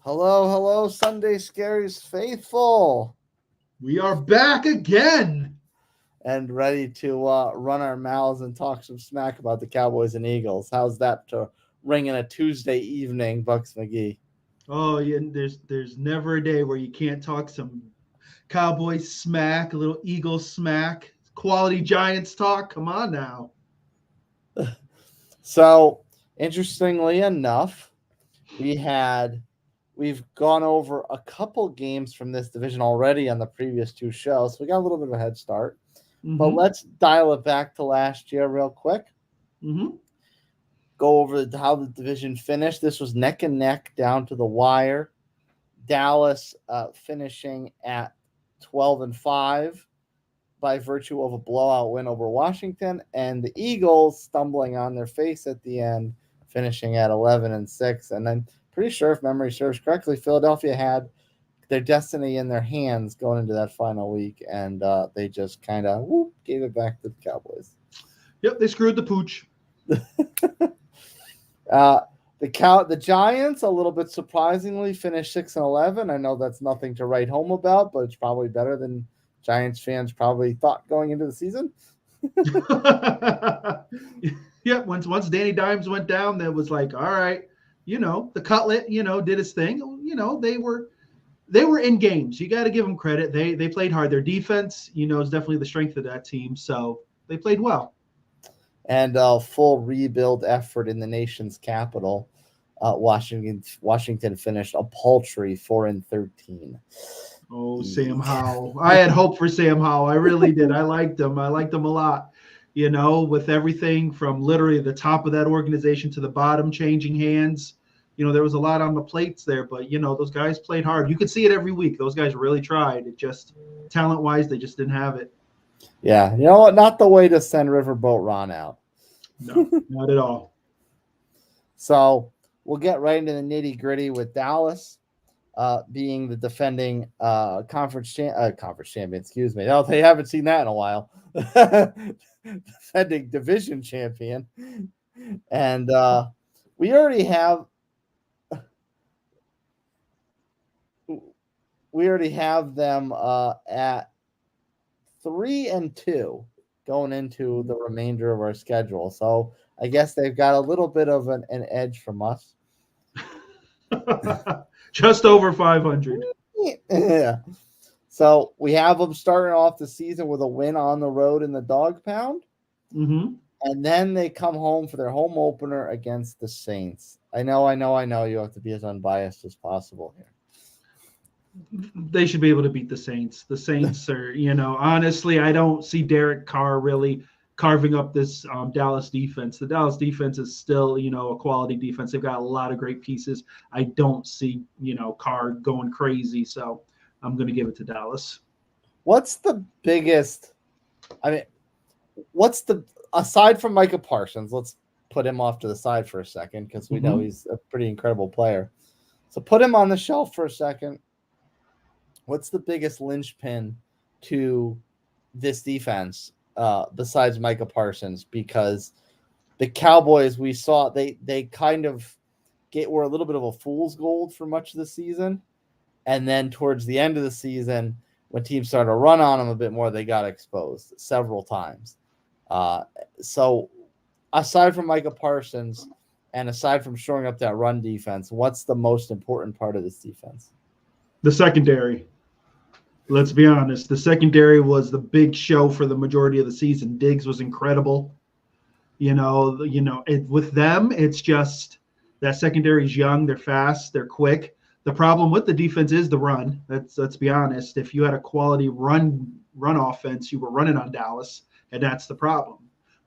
Hello, hello, Sunday Scaries faithful, We are back again. and ready to run our mouths and talk some smack about the Cowboys and Eagles. How's that to ring in a Tuesday evening, Bucks McGee? Oh, yeah, there's never a day where you can't talk some Cowboys smack, a little Eagles smack, quality Giants talk. Come on now. So, interestingly enough, we've gone over a couple games from this division already on the previous two shows, so we got a little bit of a head start. But Mm-hmm. let's dial it back to last year real quick. Mm-hmm. Go over how the division finished. This was neck and neck down to the wire. Dallas finishing at 12-5 by virtue of a blowout win over Washington, and the Eagles stumbling on their face at the end, finishing at 11-6. And I'm pretty sure, if memory serves correctly, Philadelphia had their destiny in their hands going into that final week, and they just kind of gave it back to the Cowboys. Yep, they screwed the pooch. The Giants, a little bit surprisingly, finished 6-11. I know that's nothing to write home about, but it's probably better than Giants fans probably thought going into the season. Yeah, once Danny Dimes went down, that was like, all right, the Cutlet, did his thing. They were in games. You got to give them credit. They played hard. Their defense, is definitely the strength of that team. So they played well. And a full rebuild effort in the nation's capital. Washington finished a paltry 4-13. Oh, Sam Howell. I had hope for Sam Howell. I really did. I liked him. I liked him a lot. With everything from literally the top of that organization to the bottom changing hands. There was a lot on the plates there, but those guys played hard. You could see it every week. Those guys really tried. It just talent-wise, they just didn't have it. Yeah, you know what? Not the way to send Riverboat Ron out. No, not at all. So we'll get right into the nitty-gritty with Dallas being the defending conference champion. Excuse me. No, they haven't seen that in a while. Defending division champion, and we already have them at 3-2 going into the remainder of our schedule. So I guess they've got a little bit of an edge from us. Just over 500. Yeah. So we have them starting off the season with a win on the road in the Dog Pound. Mm-hmm. And then they come home for their home opener against the Saints. I know. You have to be as unbiased as possible here. They should be able to beat the Saints. The Saints are, honestly, I don't see Derek Carr really carving up this Dallas defense. The Dallas defense is still, a quality defense. They've got a lot of great pieces. I don't see, Carr going crazy. So I'm going to give it to Dallas. What's the biggest, aside from Micah Parsons, let's put him off to the side for a second because we know he's a pretty incredible player. So put him on the shelf for a second. What's the biggest linchpin to this defense besides Micah Parsons? Because the Cowboys, we saw they kind of were a little bit of a fool's gold for much of the season. And then towards the end of the season, when teams started to run on them a bit more, they got exposed several times. So aside from Micah Parsons and aside from shoring up that run defense, what's the most important part of this defense? The secondary. Let's be honest. The secondary was the big show for the majority of the season. Diggs was incredible. With them, it's just that secondary is young. They're fast. They're quick. The problem with the defense is the run. Let's be honest. If you had a quality run offense, you were running on Dallas, and that's the problem.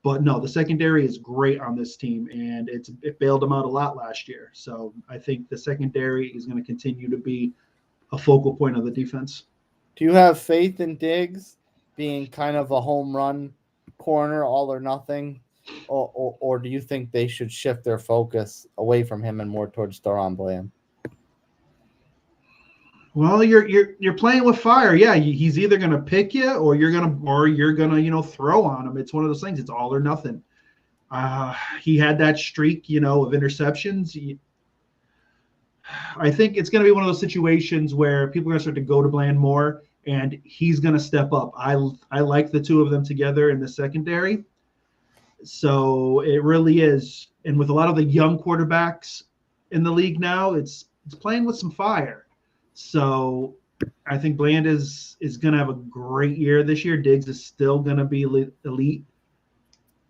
But no, the secondary is great on this team, and it bailed them out a lot last year. So I think the secondary is going to continue to be a focal point of the defense. Do you have faith in Diggs being kind of a home run corner, all or nothing, or do you think they should shift their focus away from him and more towards Daron Bland? Well, you're playing with fire. Yeah, he's either going to pick you or you're gonna throw on him. It's one of those things. It's all or nothing. He had that streak, of interceptions. I think it's going to be one of those situations where people are going to start to go to Bland more, and he's going to step up. I like the two of them together in the secondary. So it really is. And with a lot of the young quarterbacks in the league now, it's playing with some fire. So I think Bland is going to have a great year this year. Diggs is still going to be elite.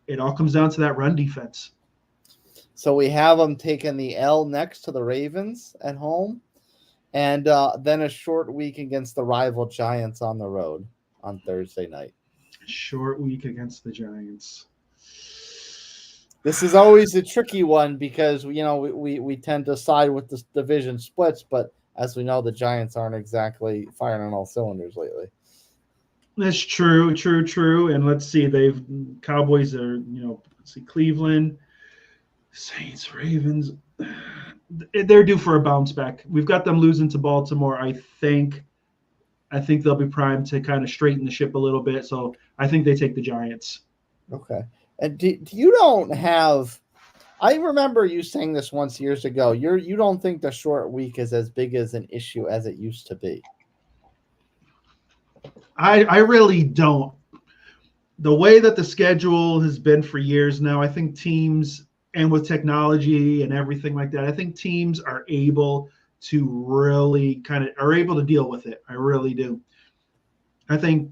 It all comes down to that run defense. So we have them taking the L next to the Ravens at home, and then a short week against the rival Giants on the road on Thursday night. Short week against the Giants. This is always a tricky one because we tend to side with the division splits, but as we know, the Giants aren't exactly firing on all cylinders lately. That's true. And let's see, Cowboys are, let's see, Cleveland, Saints, Ravens. They're due for a bounce back. We've got them losing to Baltimore. I think they'll be primed to kind of straighten the ship a little bit. So I think they take the Giants. Okay. And you don't have – I remember you saying this once years ago. You don't think the short week is as big as an issue as it used to be. I really don't. The way that the schedule has been for years now, I think teams – and with technology and everything like that, I think teams are able to really are able to deal with it. I really do. I think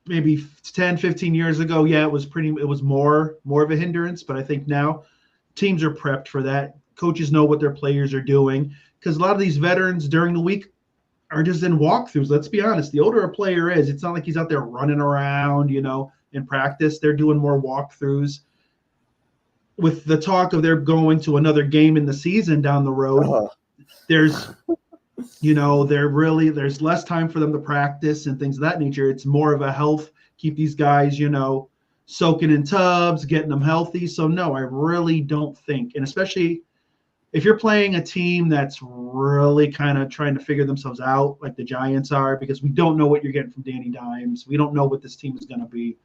maybe 10, 15 years ago, it was more of a hindrance, but I think now teams are prepped for that. Coaches know what their players are doing because a lot of these veterans during the week are just in walkthroughs. Let's be honest. The older a player is, it's not like he's out there running around, in practice. They're doing more walkthroughs. With the talk of they're going to another game in the season down the road, there's less time for them to practice and things of that nature. It's more of a health, keep these guys, soaking in tubs, getting them healthy. So no, I really don't think, and especially if you're playing a team that's really kind of trying to figure themselves out, like the Giants are, because we don't know what you're getting from Danny Dimes. We don't know what this team is going to be.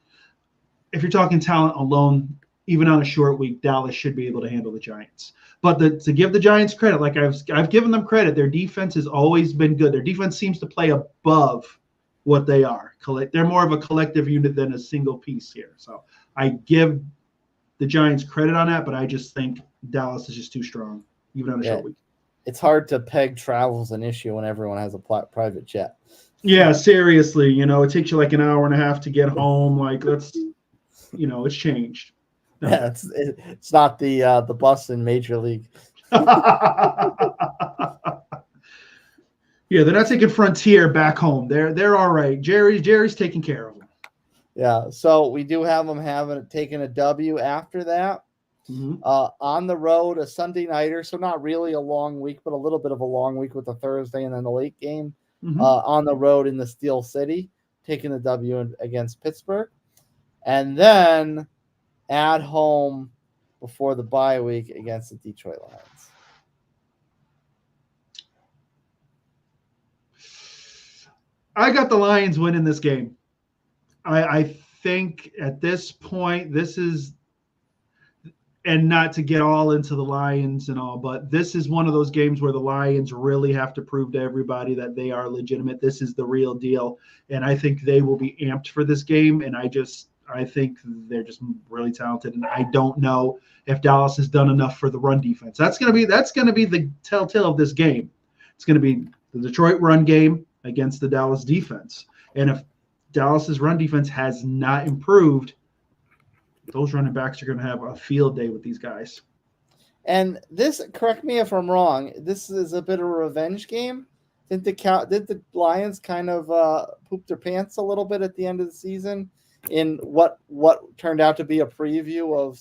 If you're talking talent alone, even on a short week, Dallas should be able to handle the Giants. But to give the Giants credit, like I've given them credit, their defense has always been good. Their defense seems to play above what they are. They're more of a collective unit than a single piece here. So I give the Giants credit on that, but I just think Dallas is just too strong, even on a short week. It's hard to peg travel as an issue when everyone has a private jet. Yeah, seriously. It takes you like an hour and a half to get home. Like, it's changed. No. Yeah, it's not the bus in Major League. Yeah, they're not taking Frontier back home. They're all right. Jerry's taking care of them. Yeah, so we do have them taking a W after that. Mm-hmm. On the road, a Sunday nighter, so not really a long week, but a little bit of a long week with the Thursday and then the late game. Mm-hmm. On the road in the Steel City, taking the W against Pittsburgh. And then at home before the bye week against the Detroit Lions. I got the Lions winning this game. I think at this point, this is, and not to get all into the Lions and all, but this is one of those games where the Lions really have to prove to everybody that they are legitimate. This is the real deal. And I think they will be amped for this game. And I think they're just really talented, and I don't know if Dallas has done enough for the run defense. That's going to be the telltale of this game. It's going to be the Detroit run game against the Dallas defense. And if Dallas's run defense has not improved, those running backs are going to have a field day with these guys. And this, correct me if I'm wrong, this is a bit of a revenge game. Did the Lions kind of poop their pants a little bit at the end of the season? In what turned out to be a preview of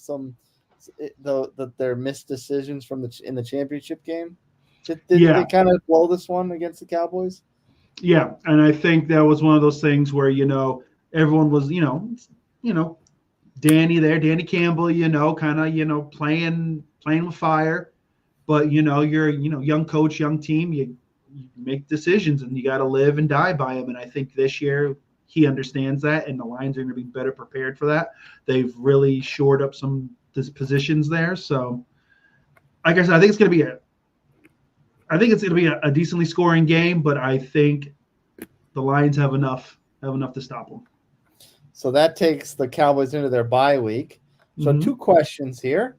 their missed decisions in the championship game? Did they kind of blow this one against the Cowboys? Yeah, and I think that was one of those things where everyone was Danny Campbell, kind of playing with fire, but you're young coach, young team, you make decisions and you got to live and die by them. And I think this year he understands that, and the Lions are going to be better prepared for that. They've really shored up some positions there. So, like I said, I think it's going to be I think it's going to be a decently scoring game, but I think the Lions have enough to stop them. So that takes the Cowboys into their bye week. So 2 questions here.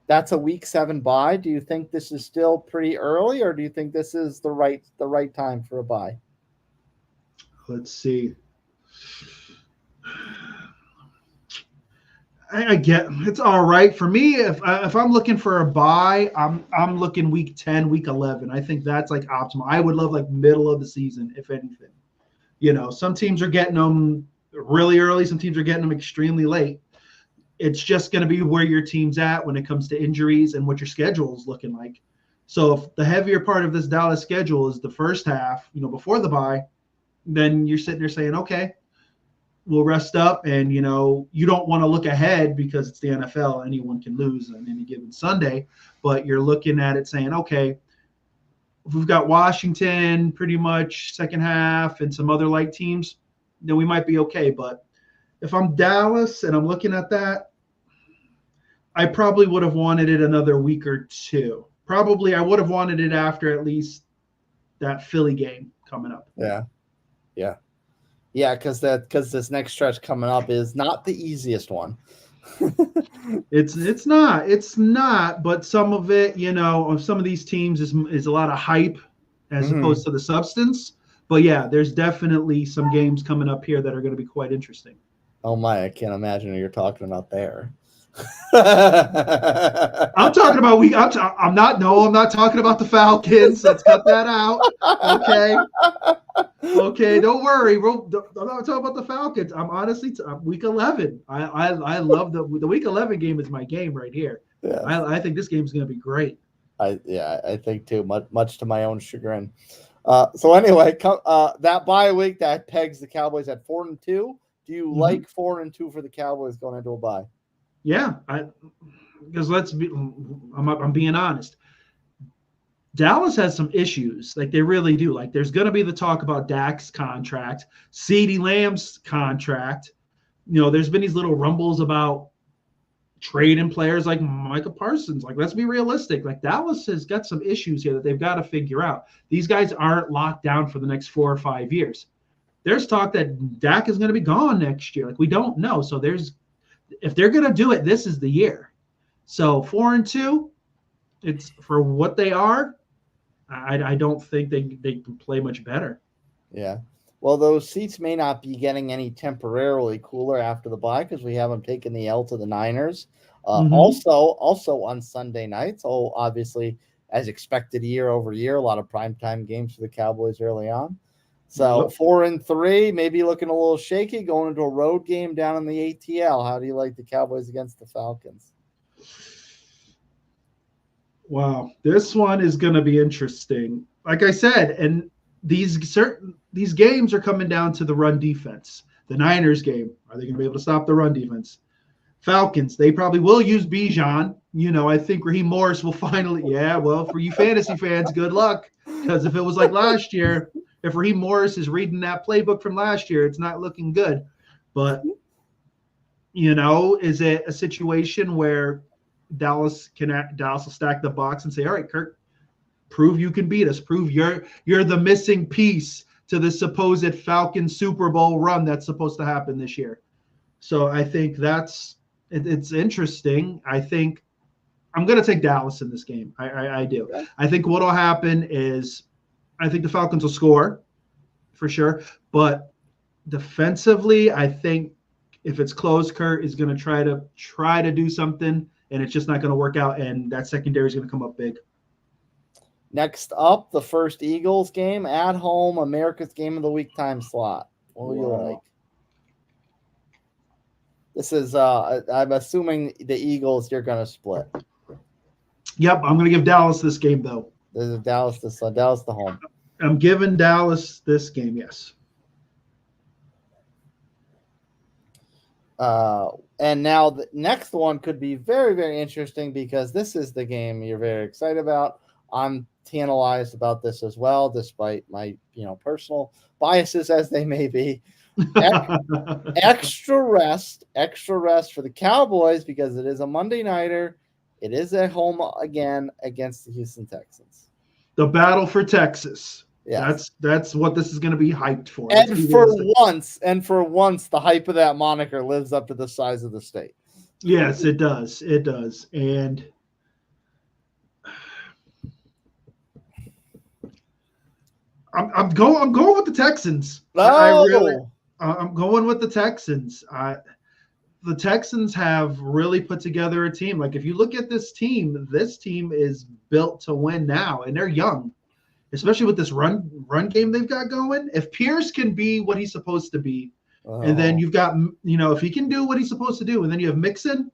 That's a week 7 bye. Do you think this is still pretty early, or do you think this is the right time for a bye? Let's see. I get it's all right for me. If I'm looking for a bye, I'm looking week 10, week 11. I think that's like optimal. I would love like middle of the season, if anything. Some teams are getting them really early. Some teams are getting them extremely late. It's just going to be where your team's at when it comes to injuries and what your schedule is looking like. So if the heavier part of this Dallas schedule is the first half, before the bye, then you're sitting there saying, okay, we'll rest up. And, you don't want to look ahead because it's the NFL. Anyone can lose on any given Sunday. But you're looking at it saying, okay, if we've got Washington pretty much second half and some other light teams, then we might be okay. But if I'm Dallas and I'm looking at that, I probably would have wanted it another week or two. Probably I would have wanted it after at least that Philly game coming up. Yeah. Because this next stretch coming up is not the easiest one. It's not. But some of it, of some of these teams is a lot of hype as opposed to the substance. But yeah, there's definitely some games coming up here that are going to be quite interesting. Oh my! I can't imagine what you're talking about there. I'm talking about I'm not talking about the Falcons. Let's cut that out. Okay, don't worry. I'm not talking about the Falcons. I'm honestly week 11. I love the week 11 game is my game right here. Yeah. I think this game is going to be great. I think too. Much to my own chagrin. So anyway, that bye week that pegs the Cowboys at 4-2. Do you like 4-2 for the Cowboys going into a bye? Yeah, because I'm being honest. Dallas has some issues, like they really do. Like there's going to be the talk about Dak's contract, CeeDee Lamb's contract. There's been these little rumbles about trading players like Micah Parsons. Like, let's be realistic. Like Dallas has got some issues here that they've got to figure out. These guys aren't locked down for the next 4 or 5 years. There's talk that Dak is going to be gone next year. Like we don't know. So if they're going to do it, this is the year. So 4-2, it's for what they are. I don't think they can play much better. Yeah. Well, those seats may not be getting any temporarily cooler after the bye because we have them taking the L to the Niners. Also on Sunday nights. So obviously, as expected, year over year, a lot of primetime games for the Cowboys early on. So 4-3, maybe looking a little shaky, going into a road game down in the ATL. How do you like the Cowboys against the Falcons? Wow, this one is going to be interesting. Like I said, and these games are coming down to the run defense. The Niners game, are they going to be able to stop the run defense? Falcons, they probably will use Bijan. I think Raheem Morris will finally. Yeah, well, for you fantasy fans, good luck. Because if it was like last year, if Raheem Morris is reading that playbook from last year, it's not looking good. But, is it a situation where Dallas will stack the box and say, all right, Kirk, prove you can beat us. Prove you're the missing piece to the supposed Falcon Super Bowl run that's supposed to happen this year. So I think it's interesting. I think I'm going to take Dallas in this game. I do. I think what will happen is I think the Falcons will score for sure. But defensively, I think if it's close, Kurt is going to try to do something, and it's just not going to work out, and that secondary is going to come up big. Next up, the first Eagles game at home, America's Game of the Week time slot. What do you like? This is, I'm assuming the Eagles, you're going to split. Yep, I'm going to give Dallas this game, though. This is Dallas the home. I'm giving Dallas this game, yes. And now the next one could be very, very interesting because this is the game you're very excited about. I'm tantalized about this as well, despite my personal biases as they may be. Extra rest for the Cowboys because it is a Monday nighter. It is at home again against the Houston Texans. The battle for Texas. Yes. That's what this is going to be hyped for. And for once, the hype of that moniker lives up to the size of the state. Yes, it does. It does. And I'm going with the Texans. No. I'm going with the Texans. The Texans have really put together a team. Like if you look at this team is built to win now, and they're young, especially with this run game they've got going. If Pierce can be what he's supposed to be, and then you've got, if he can do what he's supposed to do, and then you have Mixon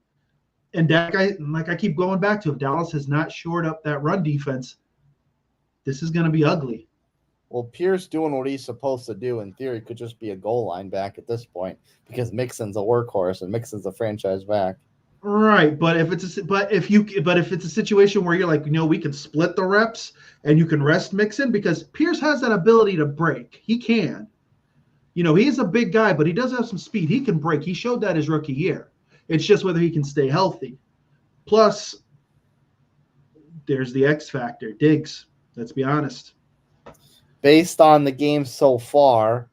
and Dak, like I keep going back to, if Dallas has not shored up that run defense, this is going to be ugly. Well, Pierce doing what he's supposed to do in theory could just be a goal line back at this point because Mixon's a workhorse and Mixon's a franchise back. Right, but if it's a situation where you're like, we can split the reps and you can rest Mixon, because Pierce has that ability to break. He can. He's a big guy, but he does have some speed. He can break. He showed that his rookie year. It's just whether he can stay healthy. Plus, there's the X factor, Diggs. Let's be honest. Based on the game so far,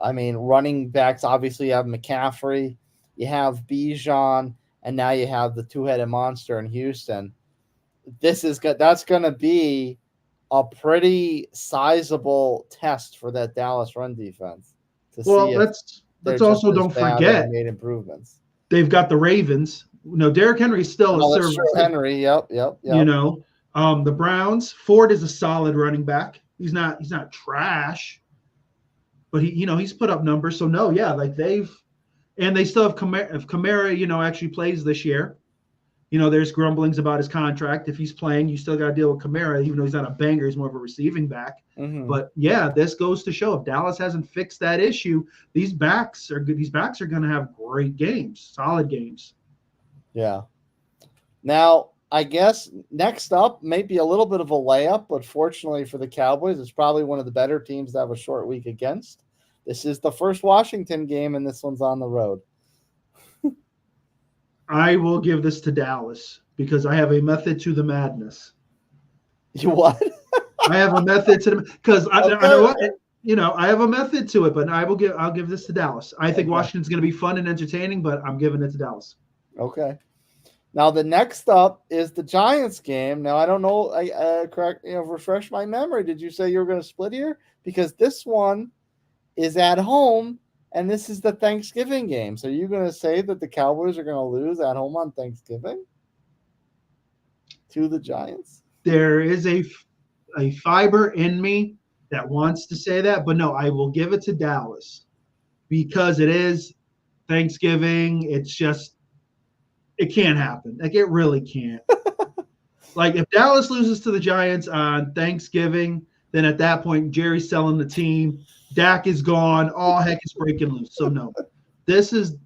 I mean, running backs, obviously you have McCaffrey, you have Bijan, and now you have the two-headed monster in Houston. That's going to be a pretty sizable test for that Dallas run defense. Let's also don't forget made improvements. They've got the Ravens. Derrick Henry's still a service. Henry, yep. The Browns. Ford is a solid running back. He's not trash, but he's put up numbers. So they still have Kamara. If Kamara, actually plays this year, there's grumblings about his contract. If he's playing, you still got to deal with Kamara, even though he's not a banger. He's more of a receiving back. Mm-hmm. But this goes to show if Dallas hasn't fixed that issue, these backs are good. These backs are going to have great games, solid games. Yeah. Now, I guess next up may be a little bit of a layup, but fortunately for the Cowboys, it's probably one of the better teams to have a short week against. This is the first Washington game, and this one's on the road. I will give this to Dallas because I have a method to the madness. You what? I have a method to because I know what I have a method to it, but I'll give this to Dallas. I think Washington's going to be fun and entertaining, but I'm giving it to Dallas. Okay. Now the next up is the Giants game. Now I don't know. Refresh my memory. Did you say you were going to split here? Because this one is at home, and this is the Thanksgiving game. So you're going to say that the Cowboys are going to lose at home on Thanksgiving to the Giants? There is a fiber in me that wants to say that, but no, I will give it to Dallas because it is Thanksgiving. It's just. It can't happen. Like, it really can't. Like, if Dallas loses to the Giants on Thanksgiving, then at that point, Jerry's selling the team. Dak is gone. All heck is breaking loose. So, no. This is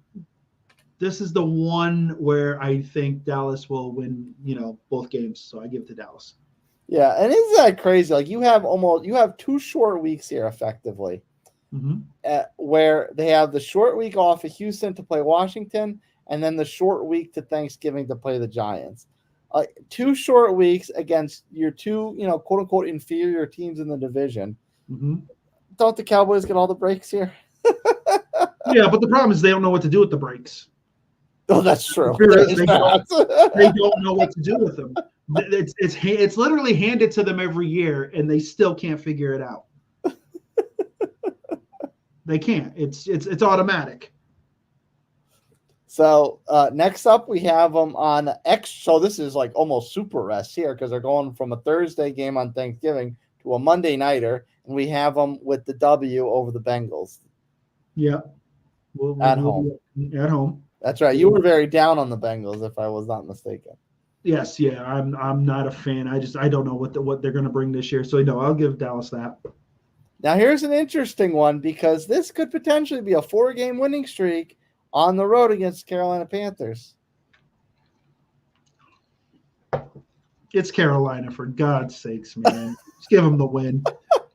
the one where I think Dallas will win, both games. So, I give it to Dallas. Yeah, and isn't that crazy? Like, you have 2 short weeks here, effectively, where they have the short week off of Houston to play Washington, and then the short week to Thanksgiving to play the Giants. 2 short weeks against your 2, quote-unquote inferior teams in the division. Mm-hmm. Don't the Cowboys get all the breaks here? Yeah, but the problem is they don't know what to do with the breaks. Oh, that's true. They don't know what to do with them. It's literally handed to them every year, and they still can't figure it out. They can't. It's automatic. So next up, we have them on X. So this is like almost super rest here because they're going from a Thursday game on Thanksgiving to a Monday nighter, and we have them with the W over the Bengals. Yeah, at home. At home. That's right. You were very down on the Bengals, if I was not mistaken. Yes, yeah. I'm not a fan. I don't know what they're going to bring this year. So no, I'll give Dallas that. Now here's an interesting one because this could potentially be a 4-game winning streak on the road against Carolina Panthers. It's Carolina, for God's sakes, man. Just give them the win.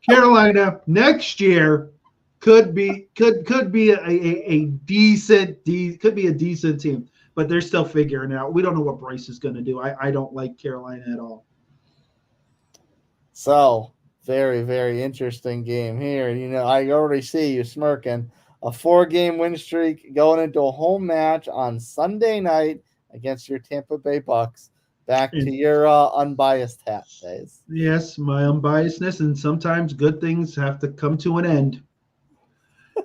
Carolina next year could be a decent team, but they're still figuring it out. We don't know what Bryce is going to do. I don't like Carolina at all. So, very, very interesting game here. I already see you smirking. A 4-game win streak going into a home match on Sunday night against your Tampa Bay Bucks. Back to your unbiased hat days. Yes, my unbiasedness, and sometimes good things have to come to an end.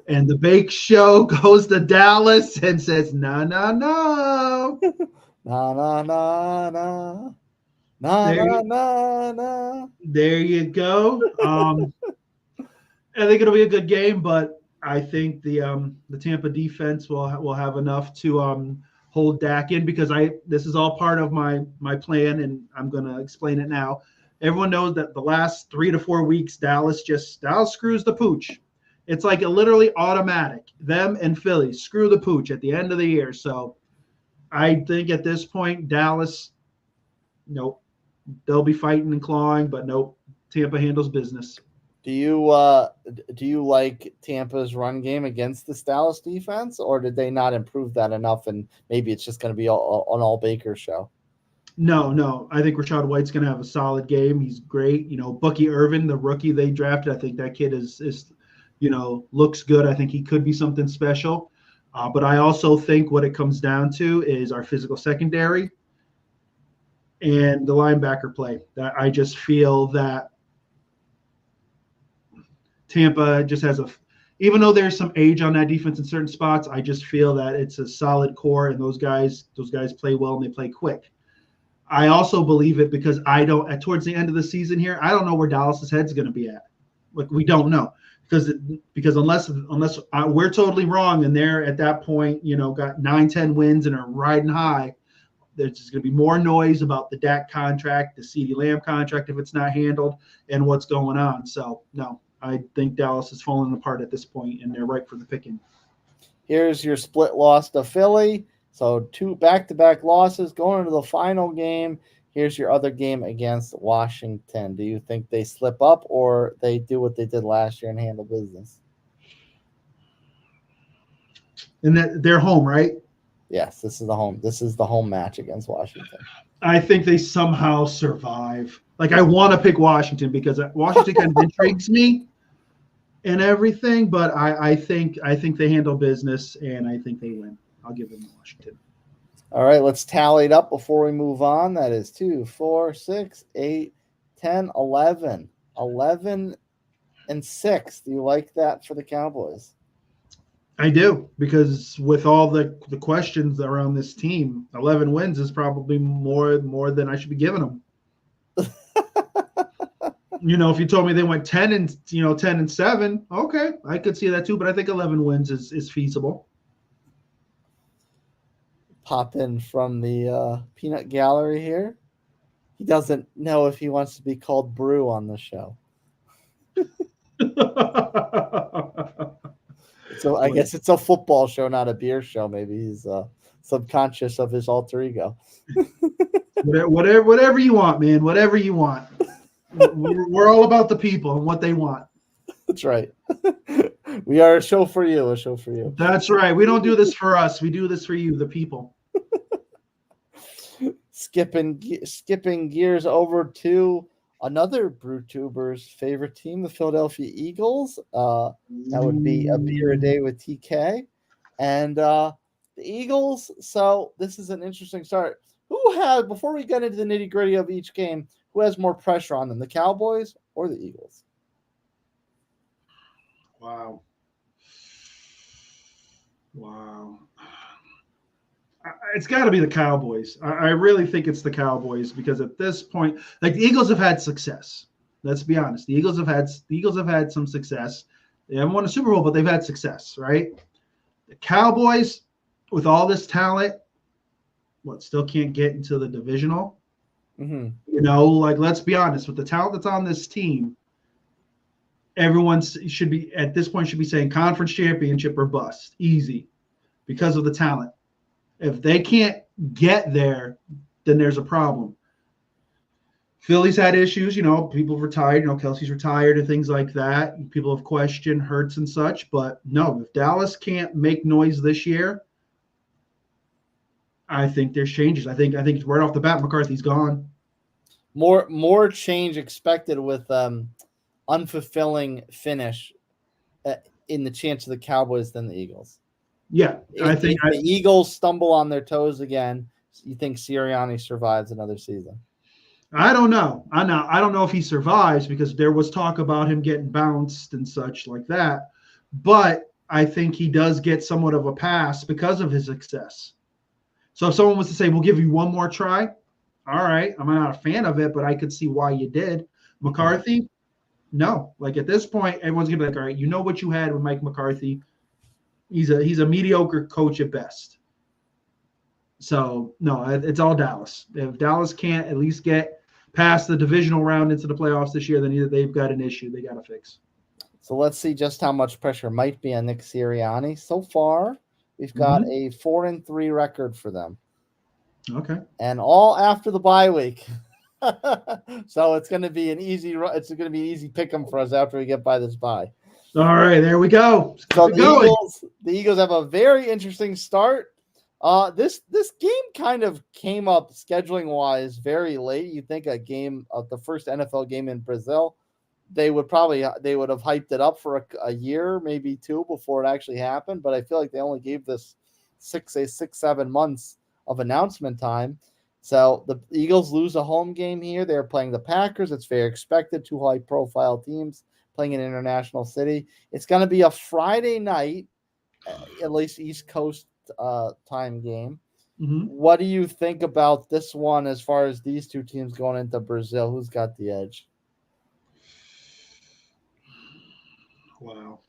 And the Bake Show goes to Dallas and says, no, no, no. Na, na, na, na. Na, na, na, na. There you go. I think it'll be a good game, but I think the Tampa defense will have enough to hold Dak in, because this is all part of my plan, and I'm going to explain it now. Everyone knows that the last 3 to 4 weeks, Dallas screws the pooch. It's like a literally automatic. Them and Philly screw the pooch at the end of the year. So I think at this point, Dallas, nope, they'll be fighting and clawing, but nope, Tampa handles business. Do you like Tampa's run game against this Dallas defense, or did they not improve that enough, and maybe it's just going to be an all Baker show? No. I think Rachaad White's going to have a solid game. He's great. Bucky Irvin, the rookie they drafted, I think that kid is looks good. I think he could be something special. But I also think what it comes down to is our physical secondary and the linebacker play. That I just feel that Tampa just has even though there's some age on that defense in certain spots, I just feel that it's a solid core, and those guys play well and they play quick. I also believe it because towards the end of the season here, I don't know where Dallas's head's going to be at. Like, we don't know. Because unless we're totally wrong and they're at that point, got 9-10 wins and are riding high, there's just going to be more noise about the Dak contract, the CeeDee Lamb contract if it's not handled, and what's going on. So, no, I think Dallas is falling apart at this point, and they're ripe for the picking. Here's your split loss to Philly. So 2 back-to-back losses going into the final game. Here's your other game against Washington. Do you think they slip up, or they do what they did last year and handle business? And they're home, right? Yes, this is the home match against Washington. I think they somehow survive. Like, I want to pick Washington because Washington kind of intrigues me and everything, but I think they handle business, and I think they win. I'll give them Washington. All right, let's tally it up before we move on. That is 2, 4, 6, 8, 10, 11. 11 and 6. Do you like that for the Cowboys? I do, because with all the questions around this team, 11 wins is probably more than I should be giving them. If you told me they went 10 and 7, okay, I could see that too. But I think 11 wins is feasible. Pop in from the peanut gallery here. He doesn't know if he wants to be called Brew on the show. So I guess it's a football show, not a beer show. Maybe he's subconscious of his alter ego. Whatever you want, man. Whatever you want. We're all about the people and what they want. That's right. We are a show for you. That's right. We don't do this for us. We do this for you, the people. Skipping gears over to another BrewTuber's favorite team, the Philadelphia Eagles. That would be a beer a day with TK. And the Eagles, so this is an interesting start. Before we get into the nitty-gritty of each game, who has more pressure on them, the Cowboys or the Eagles? Wow. It's got to be the Cowboys. I really think it's the Cowboys, because at this point, like, the Eagles have had success. Let's be honest. The Eagles have had some success. They haven't won a Super Bowl, but they've had success, right? The Cowboys, with all this talent, still can't get into the divisional. Mm-hmm. Let's be honest. With the talent that's on this team, everyone should be saying conference championship or bust, easy, because of the talent. If they can't get there, then there's a problem. Philly's had issues, people have retired, Kelsey's retired and things like that. People have questioned Hurts and such, but no, if Dallas can't make noise this year, I think there's changes. I think right off the bat, McCarthy's gone. more change expected with unfulfilling finish in the chance of the Cowboys than the Eagles. Yeah, If the Eagles stumble on their toes again, you think Sirianni survives another season? I don't know. I don't know if he survives because there was talk about him getting bounced and such like that. But I think he does get somewhat of a pass because of his success. So if someone was to say, we'll give you one more try, all right, I'm not a fan of it, but I could see why you did. McCarthy, no. Like at this point, everyone's gonna be like, all right, you know what you had with Mike McCarthy. He's a mediocre coach at best. So no, it's all Dallas. If Dallas can't at least get past the divisional round into the playoffs this year, then they've got an issue they got to fix. So let's see just how much pressure might be on Nick Sirianni. So far, we've got a 4-3 record for them. Okay. And all after the bye week. So it's going to be an easy pick 'em for us after we get by this bye. All right, there we go. So the Eagles have a very interesting start. This game kind of came up scheduling wise very late. You think a game of the first NFL game in Brazil, they would have hyped it up for a year, maybe two before it actually happened. But I feel like they only gave this 7 months of announcement time. So the Eagles lose a home game here. They're playing the Packers. It's very expected. Two high profile teams playing in an international city. It's going to be a Friday night, at least East Coast time game. What do you think about this one as far as these two teams going into Brazil? Who's got the edge? Wow.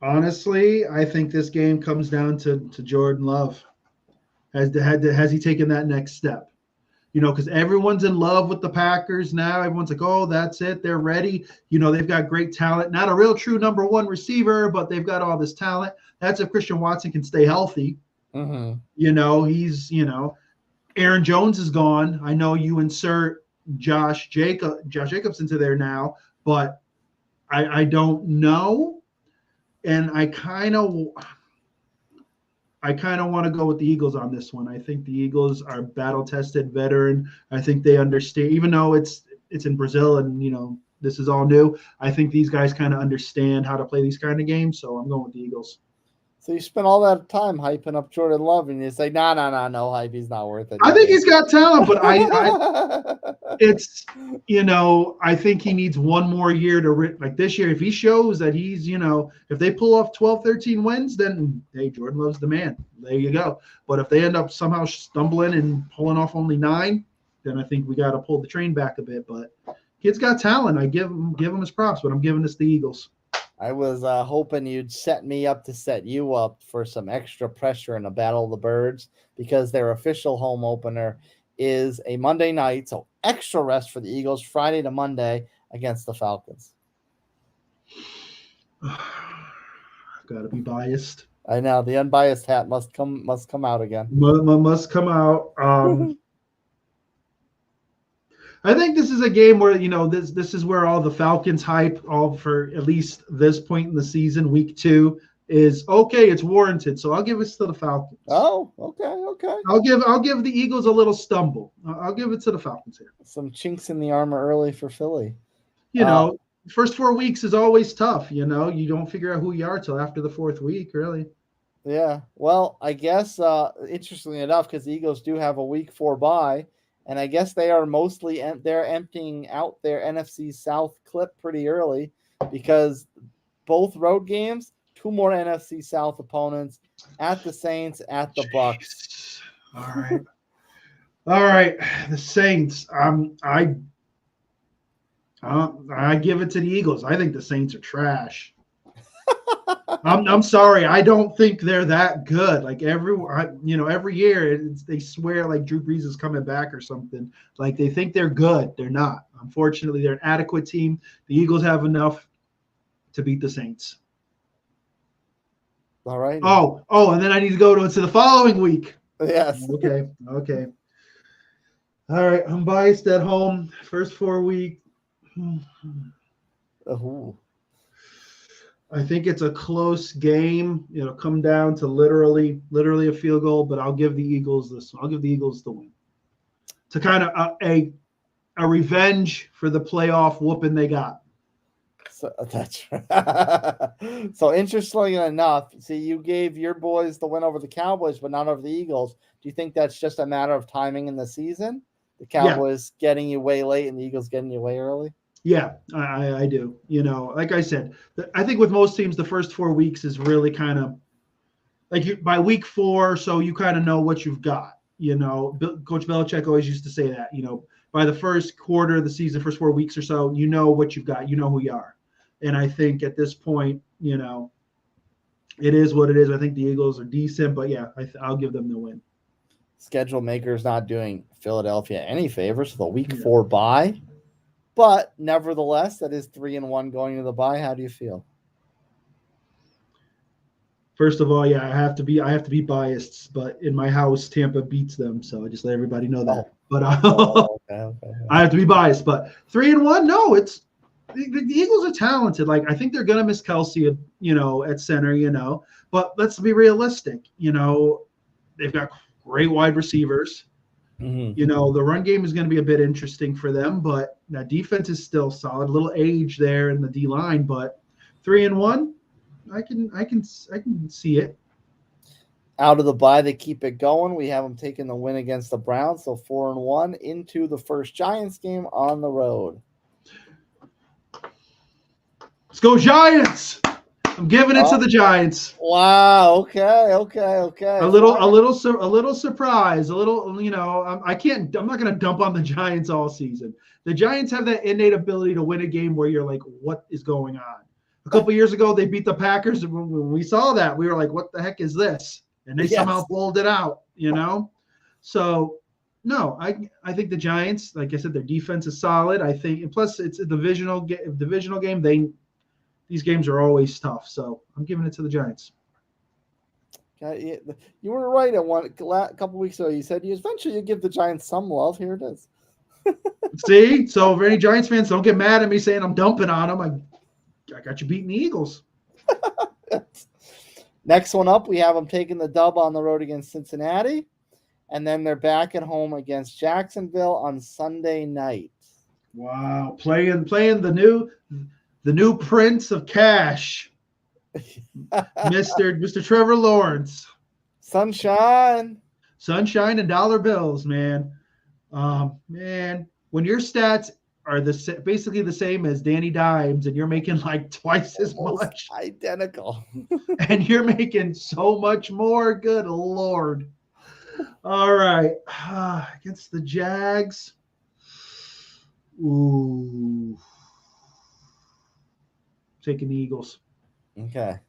Honestly, I think this game comes down to Jordan Love. Has he taken that next step? Because everyone's in love with the Packers now. Everyone's like, oh, that's it. They're ready. They've got great talent. Not a real true number one receiver, but they've got all this talent. That's if Christian Watson can stay healthy. He's, Aaron Jones is gone. I know you insert Josh Jacobs into there now, but I don't know. And I kind of want to go with the Eagles on this one. I think the Eagles are battle-tested veteran. I think they understand, even though it's in Brazil and, this is all new. I think these guys kind of understand how to play these kind of games. So I'm going with the Eagles. So you spent all that time hyping up Jordan Love, and you say, no hype. He's not worth it. I think he's got talent, but I think he needs one more year like this year. If he shows that he's, if they pull off 12, 13 wins, then hey, Jordan Love's the man. There you go. But if they end up somehow stumbling and pulling off only 9, then I think we got to pull the train back a bit. But kid's got talent. I give him his props, but I'm giving this the Eagles. I was hoping you'd set me up to set you up for some extra pressure in a Battle of the Birds because their official home opener is a Monday night, so extra rest for the Eagles Friday to Monday against the Falcons. I've got to be biased. I know the unbiased hat must come out again. Must come out. I think this is a game where, this is where all the Falcons hype, all for at least this point in the season, week 2, is okay. It's warranted. So I'll give it to the Falcons. Oh, okay. I'll give the Eagles a little stumble. I'll give it to the Falcons here. Some chinks in the armor early for Philly. First 4 weeks is always tough. You don't figure out who you are till after the 4th week, really. Yeah. Well, I guess interestingly enough, because the Eagles do have a week 4 bye. And I guess they are mostly they're emptying out their NFC South clip pretty early because both road games, 2 more NFC South opponents at the Saints, at the Bucks. All right. The Saints. I give it to the Eagles. I think the Saints are trash. I'm sorry. I don't think they're that good. Like every year they swear like Drew Brees is coming back or something. Like they think they're good. They're not. Unfortunately, they're an adequate team. The Eagles have enough to beat the Saints. All right. Oh, and then I need to go to the following week. Yes. Okay. All right. I'm biased at home. First 4 weeks. I think it's a close game. It'll come down to literally a field goal, but I'll give the Eagles this. I'll give the Eagles the win. to kind of a revenge for the playoff whooping they got. So that's right. So interestingly enough, see, you gave your boys the win over the Cowboys, but not over the Eagles. Do you think that's just a matter of timing in the season? The Cowboys getting you way late and the Eagles getting you way early? Yeah, I do. Like I said, I think with most teams, the first 4 weeks is really kind of like by week 4, so you kind of know what you've got. Coach Belichick always used to say that, by the first quarter of the season, first 4 weeks or so, you know what you've got, you know who you are. And I think at this point, it is what it is. I think the Eagles are decent, but yeah, I'll give them the win. Schedule makers not doing Philadelphia any favors for the week 4 bye. But nevertheless, that is 3-1 going to the bye. How do you feel? First of all, yeah, I have to be biased, but in my house, Tampa beats them, so I just let everybody know that. But okay. I have to be biased. But 3-1, no, it's the Eagles are talented. Like I think they're gonna miss Kelsey, at center, But let's be realistic. They've got great wide receivers. Mm-hmm. The run game is going to be a bit interesting for them, but that defense is still solid. A little age there in the D line, but 3-1, I can see it. Out of the bye, they keep it going. We have them taking the win against the Browns, so 4-1 into the first Giants game on the road. Let's go Giants! I'm giving it to the Giants. Wow. Okay. A little surprise. A little. I'm not going to dump on the Giants all season. The Giants have that innate ability to win a game where you're like, what is going on? A couple years ago, they beat the Packers, and when we saw that, we were like, what the heck is this? And they somehow pulled it out. So no, I think the Giants, like I said, their defense is solid. I think, and plus it's a divisional game. These games are always tough, so I'm giving it to the Giants. You were right a couple weeks ago. You said eventually you give the Giants some love. Here it is. See? So if any Giants fans, don't get mad at me saying I'm dumping on them. I got you beating the Eagles. Next one up, we have them taking the dub on the road against Cincinnati, and then they're back at home against Jacksonville on Sunday night. Wow. Playing the new Prince of Cash, Mr. Trevor Lawrence. Sunshine and dollar bills, man. Man, when your stats are basically the same as Danny Dimes and you're making like twice as much. Identical. And you're making so much more, good Lord. All right. Against the Jags. Ooh. Taking the Eagles. Okay.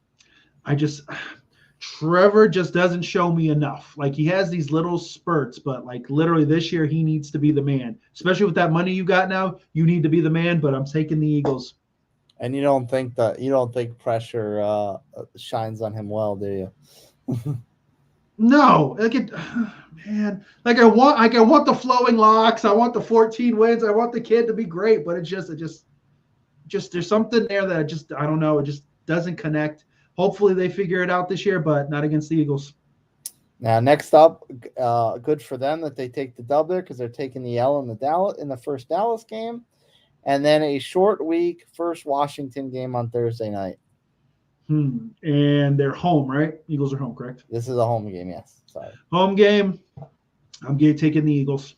Trevor just doesn't show me enough. Like he has these little spurts, but like literally this year he needs to be the man. Especially with that money you got now, you need to be the man, but I'm taking the Eagles. And you don't think pressure shines on him well, do you? No, man. Like I want the flowing locks, I want the 14 wins, I want the kid to be great, but it's just there's something there that I don't know, it just doesn't connect. Hopefully they figure it out this year, but not against the Eagles. Now, next up, good for them that they take the dub there because they're taking the L in the first Dallas game, and then a short week first Washington game on Thursday night. And they're home, right? Eagles are home, correct? This is a home game, yes. Sorry. Home game. I'm taking the Eagles.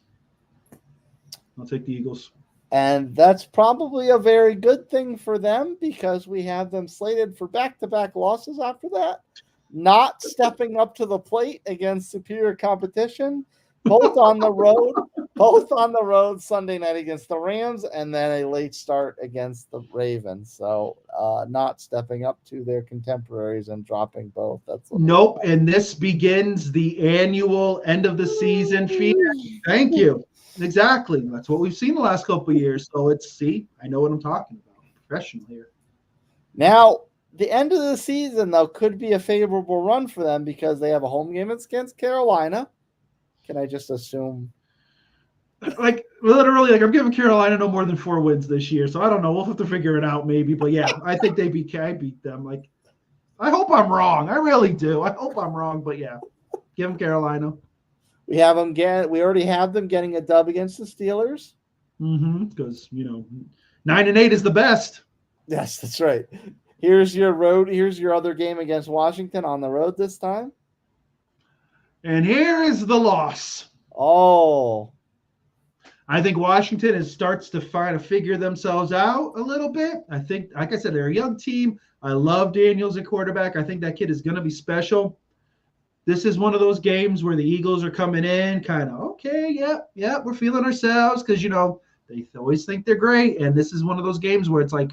I'll take the Eagles. And that's probably a very good thing for them because we have them slated for back-to-back losses after that. Not stepping up to the plate against superior competition, both on the road Sunday night against the Rams, and then a late start against the Ravens. So not stepping up to their contemporaries and dropping both. Nope. And this begins the annual end of the season fear. Thank you. Exactly. That's what we've seen the last couple of years. So I know what I'm talking about. Professional here. Now, the end of the season, though, could be a favorable run for them because they have a home game against Carolina. Can I just assume? Like, literally, I'm giving Carolina no more than 4 wins this year. So I don't know. We'll have to figure it out maybe. But, yeah, I think I beat them. Like, I hope I'm wrong. I really do. I hope I'm wrong. But, yeah, give them Carolina. We already have them getting a dub against the Steelers. Because 9-8 is the best. Yes, that's right. Here's your other game against Washington on the road this time. And here is the loss. Oh. I think Washington starts to figure themselves out a little bit. I think, like I said, they're a young team. I love Daniels at quarterback. I think that kid is going to be special. This is one of those games where the Eagles are coming in kind of, okay, yeah, we're feeling ourselves because, they always think they're great. And this is one of those games where it's like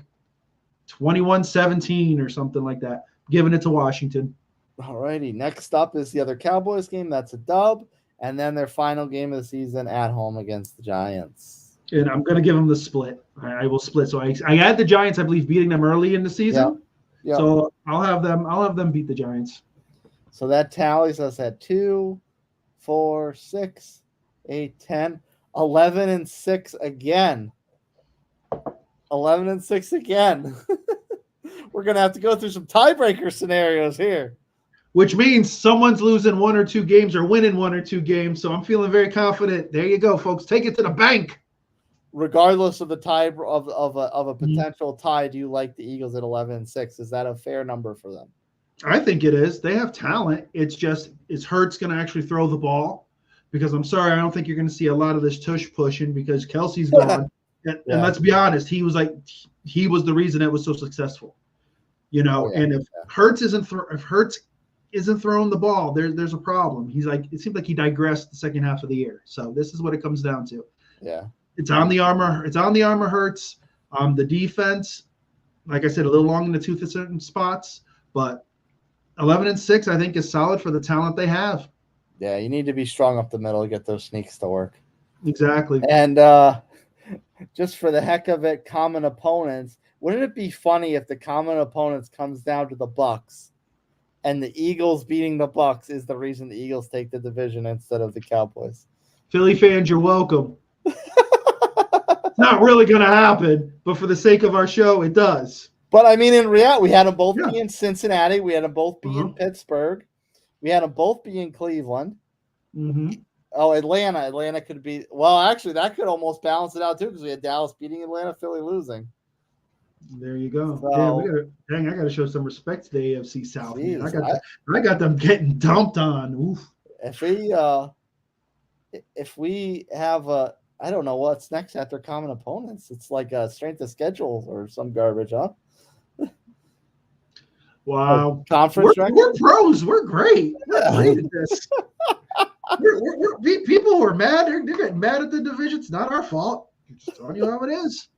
21-17 or something like that, giving it to Washington. All righty. Next up is the other Cowboys game. That's a dub. And then their final game of the season at home against the Giants. And I'm going to give them the split. I will split. So I had the Giants, I believe, beating them early in the season. Yep. So I'll have them beat the Giants. So that tallies us at 2, 4, 6, 8, 10, 11-6 again. 11-6 again. We're going to have to go through some tiebreaker scenarios here. Which means someone's losing 1 or 2 games or winning 1 or 2 games. So I'm feeling very confident. There you go, folks. Take it to the bank. Regardless of the tie of a potential tie, do you like the Eagles at 11-6? Is that a fair number for them? I think it is. They have talent. It's just, is Hurts going to actually throw the ball? Because I'm sorry, I don't think you're going to see a lot of this tush pushing because Kelsey's gone. And let's be honest, he was the reason it was so successful. And if Hurts isn't throwing the ball, there's a problem. It seems like he digressed the second half of the year. So this is what it comes down to. Yeah. It's on the armor. It's on the armor Hurts. The defense, like I said, a little long in the tooth at certain spots, but 11-6, I think, is solid for the talent they have. Yeah, you need to be strong up the middle to get those sneaks to work. Exactly. And just for the heck of it, common opponents. Wouldn't it be funny if the common opponents comes down to the Bucks and the Eagles beating the Bucks is the reason the Eagles take the division instead of the Cowboys? Philly fans, you're welcome. It's not really going to happen, but for the sake of our show, it does. But I mean, in reality, we had them both be in Cincinnati. We had them both be in Pittsburgh. We had them both be in Cleveland. Oh, Atlanta. Atlanta could be. Well, actually, that could almost balance it out too because we had Dallas beating Atlanta, Philly losing. There you go. So, I got to show some respect to the AFC South. Geez, I got them getting dumped on. Oof. If we have I don't know what's next after common opponents. It's like a strength of schedule or some garbage, huh? Wow. Conference record? We're pros. We're great. We're great at this. People who are mad, they're getting mad at the division. It's not our fault. I'm just telling you how it is.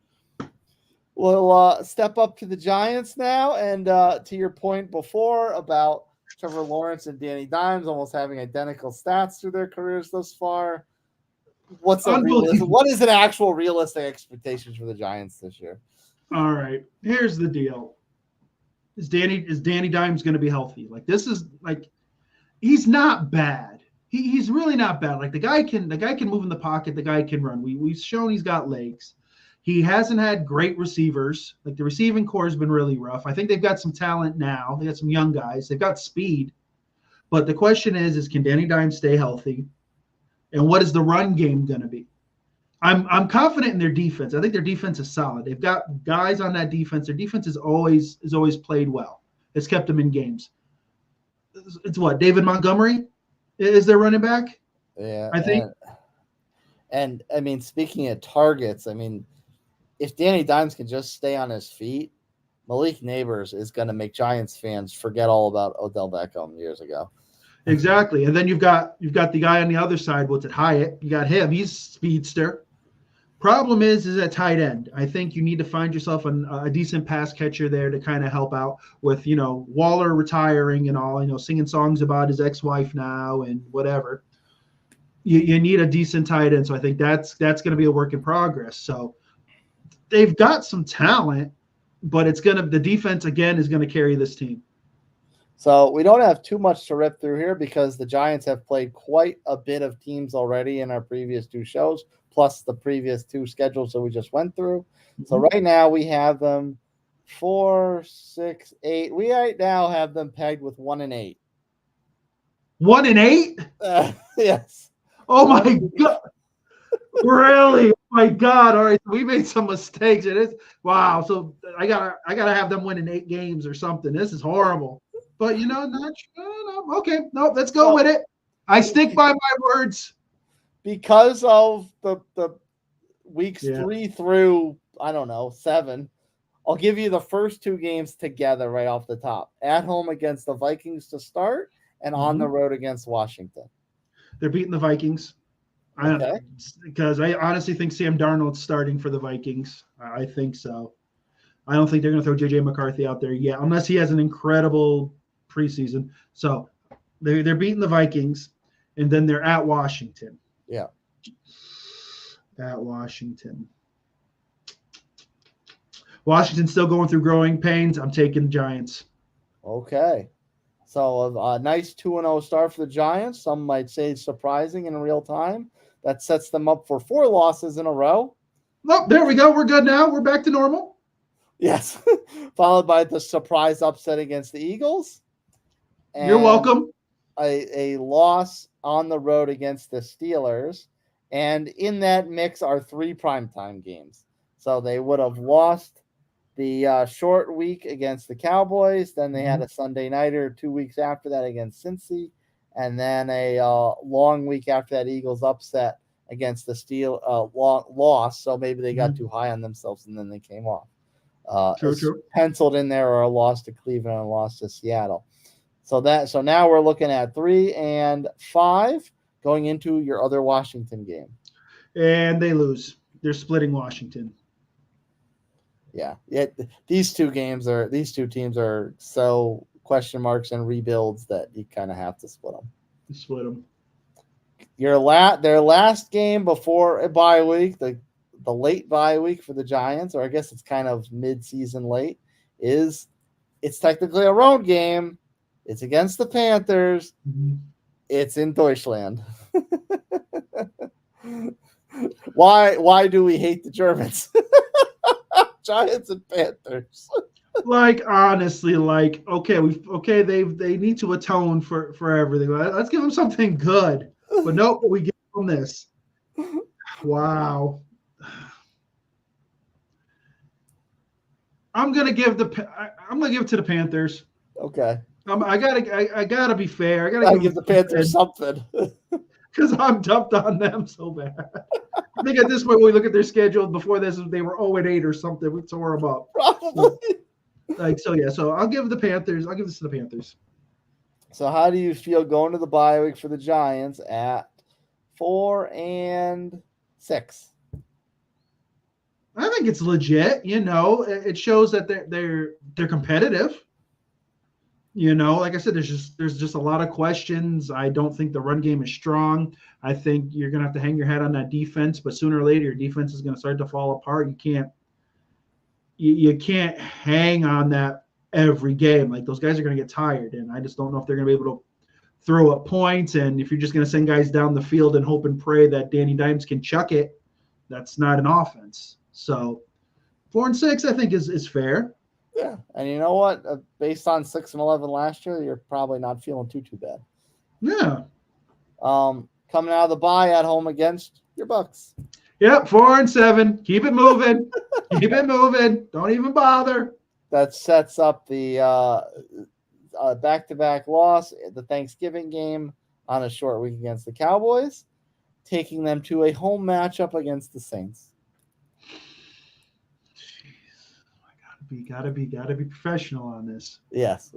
We'll step up to the Giants now. And to your point before about Trevor Lawrence and Danny Dimes almost having identical stats through their careers thus far. What is an actual realistic expectations for the Giants this year? All right. Here's the deal. Is Danny Dimes going to be healthy? He's not bad. He's really not bad. Like the guy can move in the pocket. The guy can run. We've shown he's got legs. He hasn't had great receivers. Like the receiving core has been really rough. I think they've got some talent now. They got some young guys. They've got speed. But the question is can Danny Dimes stay healthy? And what is the run game going to be? I'm confident in their defense. I think their defense is solid. They've got guys on that defense. Their defense is always played well. It's kept them in games. It's what, David Montgomery is their running back? Yeah, I think. And I mean, speaking of targets, I mean, if Danny Dimes can just stay on his feet, Malik Neighbors is going to make Giants fans forget all about Odell Beckham years ago. Exactly. And then you've got the guy on the other side. What's it, Hyatt? You got him. He's speedster. Problem is at tight end. I think you need to find yourself a decent pass catcher there to kind of help out with, Waller retiring and all, singing songs about his ex-wife now and whatever. You need a decent tight end. So I think that's going to be a work in progress. So they've got some talent, but the defense again is going to carry this team. So we don't have too much to rip through here because the Giants have played quite a bit of teams already in our previous 2 shows, plus the previous 2 schedules that we just went through. So right now we have them 4, 6, 8. We right now have them pegged with 1-8. 1-8? Yes. Oh my God. Really? Oh my God. All right. We made some mistakes. It is wow. So I gotta have them winning 8 games or something. This is horrible. But no. Okay. No, let's go with it. I stick by my words. Because of the weeks Yeah. 3 through, I don't know, 7, I'll give you the first 2 games together right off the top. At home against the Vikings to start, and on the road against Washington. They're beating the Vikings. Okay. Because I honestly think Sam Darnold's starting for the Vikings. I think so. I don't think they're going to throw J.J. McCarthy out there yet, unless he has an incredible preseason. So they're beating the Vikings, and then they're at Washington. Yeah. At Washington. Washington's still going through growing pains. I'm taking the Giants. Okay. So a nice 2-0 start for the Giants. Some might say surprising in real time. That sets them up for 4 losses in a row. Oh, there we go. We're good now. We're back to normal. Yes. Followed by the surprise upset against the Eagles. And you're welcome. A loss on the road against the Steelers. And in that mix are 3 primetime games. So they would have lost the short week against the Cowboys. Then they had a Sunday nighter 2 weeks after that against Cincy. And then a long week after that Eagles upset against the loss. So maybe they got too high on themselves and then they came off. True. Penciled in there are a loss to Cleveland and a loss to Seattle. So now we're looking at 3 and 5 going into your other Washington game. And they lose. They're splitting Washington. Yeah. These two teams are so question marks and rebuilds that you kind of have to split them. Split them. Their last game before a bye week, the late bye week for the Giants, or I guess it's kind of mid-season late, it's technically a road game. It's against the Panthers. It's in Deutschland. Why do we hate the Germans? Giants and Panthers. Honestly, they need to atone for everything. Let's give them something good. But nope, we give them this. Wow. I'm gonna give it to the Panthers. Okay. I gotta be fair. I gotta give the Panthers something because I'm dumped on them so bad. I think at this point, when we look at their schedule before this, they were 0-8 or something. We tore them up. Probably. So I'll give the Panthers. I'll give this to the Panthers. So how do you feel going to the bye week for the Giants at 4 and 6? I think it's legit. It shows that they're competitive. Like I said, there's just a lot of questions. I don't think the run game is strong. I think you're gonna have to hang your hat on that defense, but sooner or later your defense is gonna start to fall apart. You can't hang on that every game. Like, those guys are gonna get tired, and I just don't know if they're gonna be able to throw up points. And if you're just gonna send guys down the field and hope and pray that Danny Dimes can chuck it, that's not an offense. So 4 and 6, I think is fair. Yeah, and you know what? Based on 6 and 11 last year, you're probably not feeling too bad. Yeah. Coming out of the bye at home against your Bucks. Yep, 4 and 7. Keep it moving. Keep it moving. Don't even bother. That sets up the back-to-back loss, the Thanksgiving game on a short week against the Cowboys, taking them to a home matchup against the Saints. Gotta be professional on this. Yes.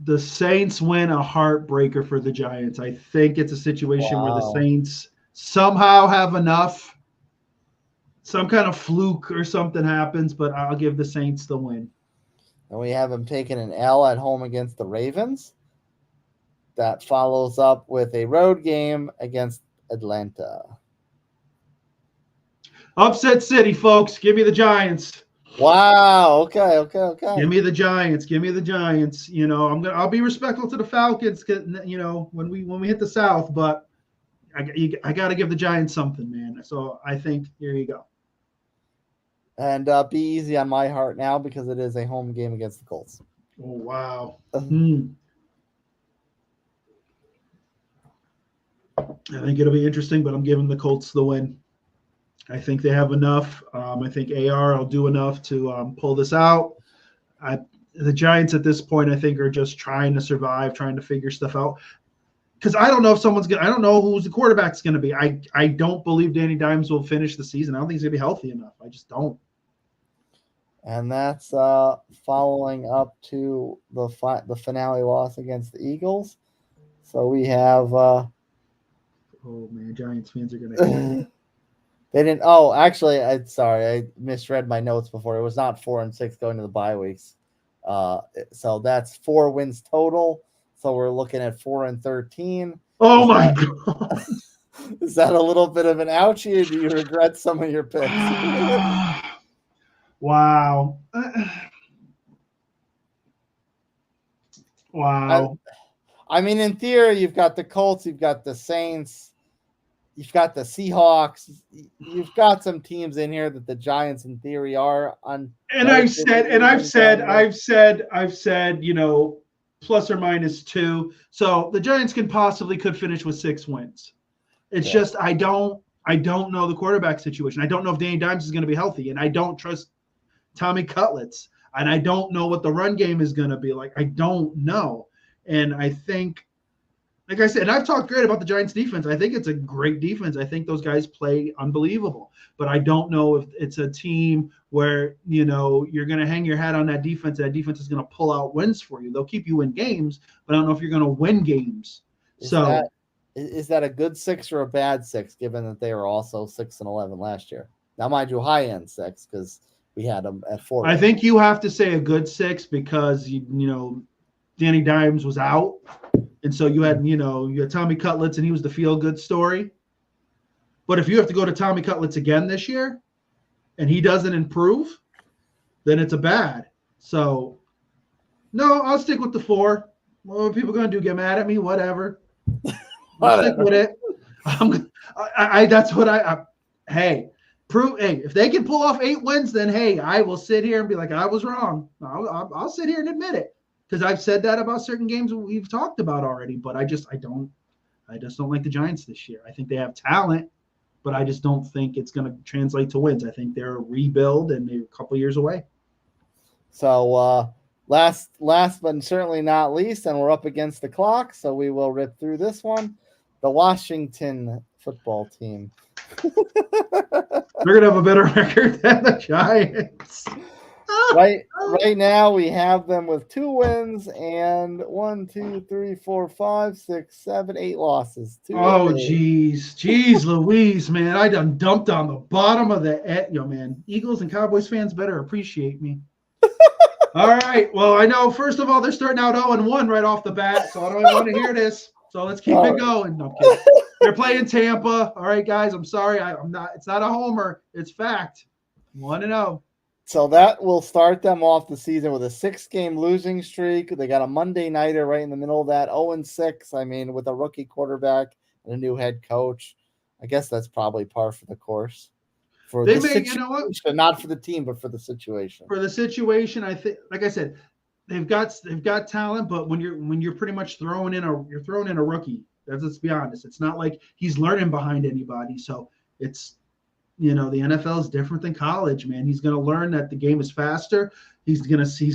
The Saints win a heartbreaker for the Giants. I think it's a situation where the Saints somehow have enough. Some kind of fluke or something happens, but I'll give the Saints the win. And we have them taking an L at home against the Ravens. That follows up with a road game against Atlanta. Upset City, folks. Give me the Giants. Wow. Okay. Give me the Giants. I'll be respectful to the Falcons, when we hit the South, but I got to give the Giants something, man. So I think here you go. And be easy on my heart now because it is a home game against the Colts. Oh, wow. I think it'll be interesting, but I'm giving the Colts the win. I think they have enough. I think AR will do enough to pull this out. The Giants at this point, I think, are just trying to survive, trying to figure stuff out. Because I don't know if I don't know who's the quarterback's going to be. I don't believe Danny Dimes will finish the season. I don't think he's going to be healthy enough. I just don't. And that's following up to the finale loss against the Eagles. So we have. Oh man, Giants fans are gonna. They didn't. Oh, actually, I misread my notes before. It was not 4-6 going to the bye weeks. So that's 4 wins total. So we're looking at 4-13. Oh my god! Is that a little bit of an ouchie, or do you regret some of your picks? Wow. Wow. I mean, in theory, you've got the Colts, you've got the Saints, you've got the Seahawks, you've got some teams in here that the Giants, in theory, are on. And I've said, plus or minus 2. So the Giants could finish with 6 wins. It's just I don't know the quarterback situation. I don't know if Danny Dimes is going to be healthy, and I don't trust Tommy Cutlets, and I don't know what the run game is going to be like. I don't know. And I think, like I said, and I've talked great about the Giants defense. I think it's a great defense. I think those guys play unbelievable. But I don't know if it's a team where, you're going to hang your hat on that defense. That defense is going to pull out wins for you. They'll keep you in games, but I don't know if you're going to win games. Is that a good 6 or a bad 6, given that they were also 6-11 last year? Now, mind you, high-end 6, because we had them at 4. I think you have to say a good 6 because, Danny Dimes was out. And so you had Tommy Cutlets, and he was the feel-good story. But if you have to go to Tommy Cutlets again this year and he doesn't improve, then it's a bad. So, no, I'll stick with the 4. What are people going to do? Get mad at me? Whatever. I'll stick with it. That's what hey, prove. Hey, if they can pull off 8 wins, then, hey, I will sit here and be like, I was wrong. I'll sit here and admit it. Because I've said that about certain games we've talked about already, but I just don't like the Giants this year. I think they have talent, but I just don't think it's going to translate to wins. I think they're a rebuild and they're a couple years away. So last but certainly not least, and we're up against the clock, so we will rip through this one. The Washington football team. They're going to have a better record than the Giants. Right now, we have them with 2 wins and 1, 2, 3, 4, 5, 6, 7, 8 losses. Jeez, Louise, man! I done dumped on the bottom of man. Eagles and Cowboys fans better appreciate me. All right. Well, I know. First of all, they're starting out 0-1 right off the bat, so I don't even want to hear this. So let's keep it going. No, I'm kidding. They're playing Tampa. All right, guys. I'm sorry. I'm not. It's not a homer. It's fact. 1-0. So that will start them off the season with a 6-game losing streak. They got a Monday nighter right in the middle of that, 0-6. I mean, with a rookie quarterback and a new head coach, I guess that's probably par for the course. Not for the team, but for the situation. For the situation, I think, like I said, they've got talent, but when you're pretty much throwing in a rookie, let's be honest, it's not like he's learning behind anybody. So it's. The NFL is different than college, man. He's going to learn that the game is faster. He's going to see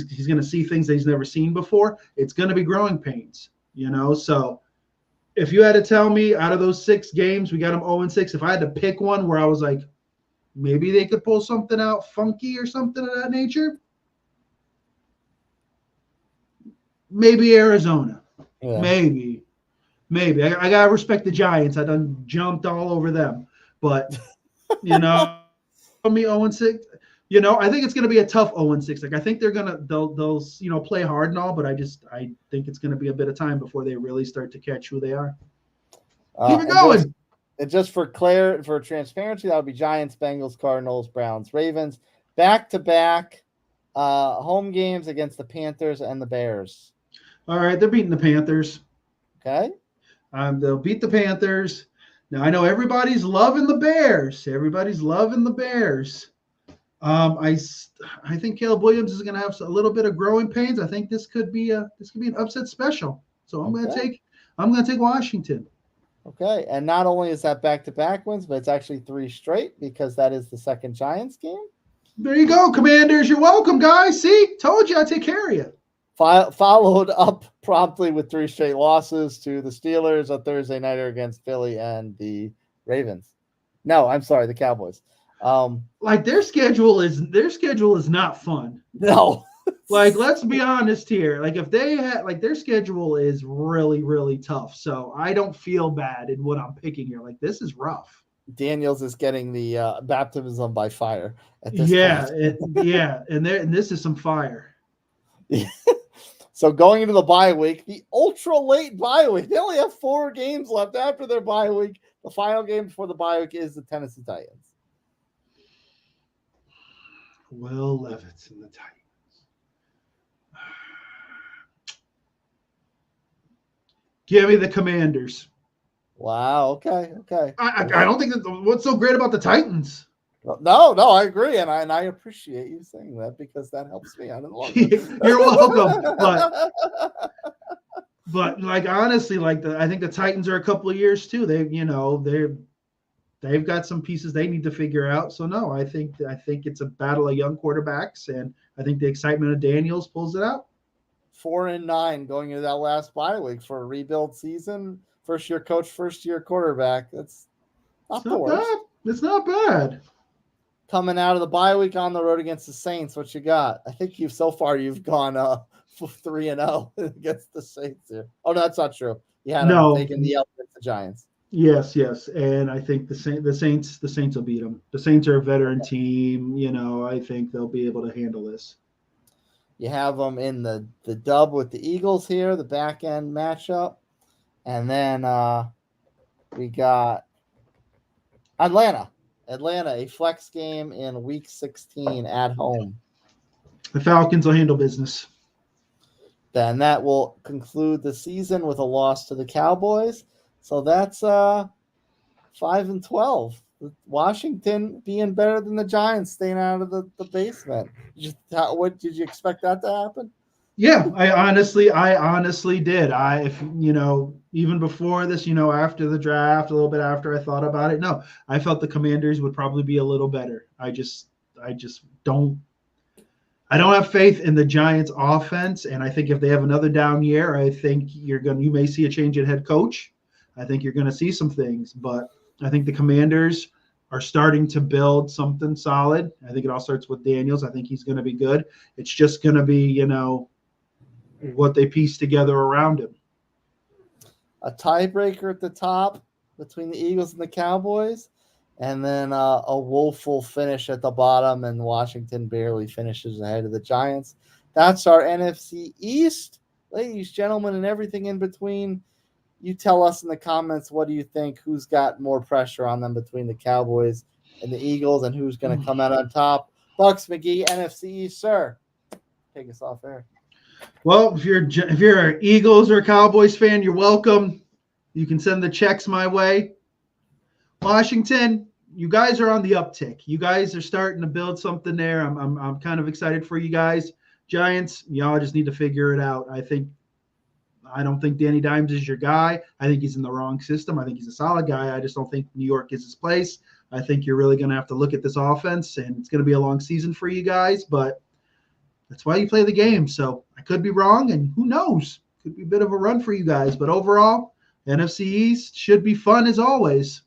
things that he's never seen before. It's going to be growing pains, So if you had to tell me out of those 6 games, we got them 0-6. If I had to pick one where I was like, maybe they could pull something out funky or something of that nature, maybe Arizona. Yeah. Maybe. I got to respect the Giants. I done jumped all over them. But – me 0-6. I think it's going to be a tough 0-6. Like I think they'll play hard and all, but I think it's going to be a bit of time before they really start to catch who they are. Keep it going. Just for transparency, that would be Giants, Bengals, Cardinals, Browns, Ravens, back-to-back home games against the Panthers and the Bears. All right, they're beating the Panthers. Okay. They'll beat the Panthers. Now, I know everybody's loving the Bears. I think Caleb Williams is going to have a little bit of growing pains. I think this could be an upset special. So I'm going to take Washington. Okay, and not only is that back-to-back wins, but it's actually 3 straight because that is the second Giants game. There you go, Commanders. You're welcome, guys. See, told you I'd take care of you. Followed up promptly with 3 straight losses to the Steelers, a Thursday nighter against Philly, and the Ravens. No, I'm sorry, the Cowboys. Like their schedule is not fun. No. Like, let's be honest here. Like, if they had, like, their schedule is really, really tough. So I don't feel bad in what I'm picking here. Like, this is rough. Daniels is getting the baptism by fire at this point. And this is some fire. So going into the bye week, the ultra late bye week, they only have 4 games left after their bye week. The final game before the bye week is the Tennessee Titans. Will Levis and the Titans. Give me the Commanders. Wow. Okay. I don't think that what's so great about the Titans. No, I agree, and I appreciate you saying that because that helps me out in the long run. You're welcome. But like honestly, like I think the Titans are a couple of years too. They've got some pieces they need to figure out. So no, I think it's a battle of young quarterbacks, and I think the excitement of Daniels pulls it out. 4-9 going into that last bye week for a rebuild season. First year coach, first year quarterback. That's not the worst. It's not bad. Coming out of the bye week on the road against the Saints, what you got? I think you've gone 3-0 against the Saints here. Oh, no, that's not true. You had taken the L against the Giants. Yes, and I think the Saints will beat them. The Saints are a veteran team. I think they'll be able to handle this. You have them in the dub with the Eagles here, the back end matchup, and then we got Atlanta, a flex game in Week 16 at home. The Falcons will handle business. Then that will conclude the season with a loss to the Cowboys. So that's 5-12. Washington being better than the Giants, staying out of the basement. What did you expect that to happen? Yeah, I honestly did. Even before this, after the draft, a little bit after I thought about it, no, I felt the Commanders would probably be a little better. I just don't have faith in the Giants offense. And I think if they have another down year, I think you may see a change in head coach. I think you're going to see some things, but I think the Commanders are starting to build something solid. I think it all starts with Daniels. I think he's going to be good. It's just going to be, what they piece together around him. A tiebreaker at the top between the Eagles and the Cowboys, and then a woeful finish at the bottom, and Washington barely finishes ahead of the Giants. That's our NFC East. Ladies, gentlemen, and everything in between. You tell us in the comments, what do you think? Who's got more pressure on them between the Cowboys and the Eagles, and who's going to come out on top? Bucks, McGee, NFC East, sir. Take us off air. Well, if you're an Eagles or Cowboys fan, you're welcome. You can send the checks my way. Washington, you guys are on the uptick. You guys are starting to build something there. I'm kind of excited for you guys. Giants, y'all just need to figure it out. I don't think Danny Dimes is your guy. I think he's in the wrong system. I think he's a solid guy. I just don't think New York is his place. I think you're really going to have to look at this offense, and it's going to be a long season for you guys, but that's why you play the game. So I could be wrong, and who knows? Could be a bit of a run for you guys. But overall, NFC East should be fun as always.